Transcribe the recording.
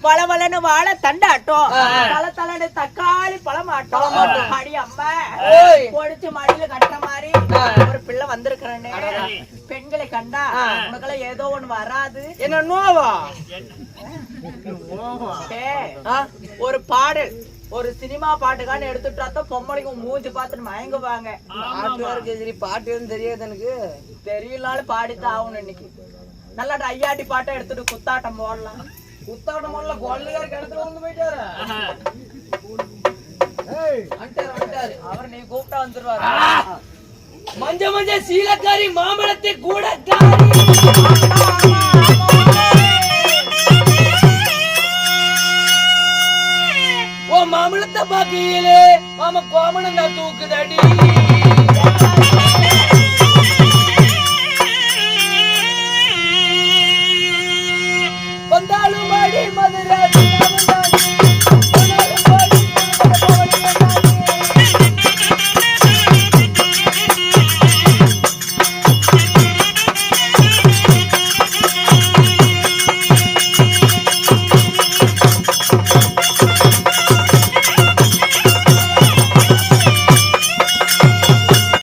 பழமலன்னு வாழை தண்டாட்டம், தலை தக்காளி பழமாட்டம். அடி அம்மா பொடிச்சு மடியில கட்டுற மாதிரி ஒரு பிள்ளை வந்திருக்கிறேன்னு பெண்களை கண்டா உனக்கெல்லாம் ஏதோ ஒண்ணு வராது. என்ன நோவா? ஒரு பாடல், ஒரு சினிமா பாட்டுக்கான எடுத்துட்டா பொம்மளைக்கு மூஞ்சி பார்த்துட்டு மயங்குவாங்க. பாட்டு தெரியாது எனக்கு, தெரியலாலும் பாடித்தான் ஆகணும். இன்னைக்கு நல்லா ஐயாட்டி பாட்டை எடுத்துட்டு குத்தாட்டம் போடலாம். குத்தாட்டம் போடலாம். கொள்ளையார் கிணத்துல வந்து போயிட்டாரு. அவர் நீ கூப்பிட்டா வந்துருவாரு. மஞ்ச மஞ்ச சீலக்காரி மாம்பழத்தை கூடக்காரி. ஓ மாம்பழத்தை பாக்கையிலே மாம கோமணம் தான் தூக்குதடி. வந்தாலும் அடி மதுரை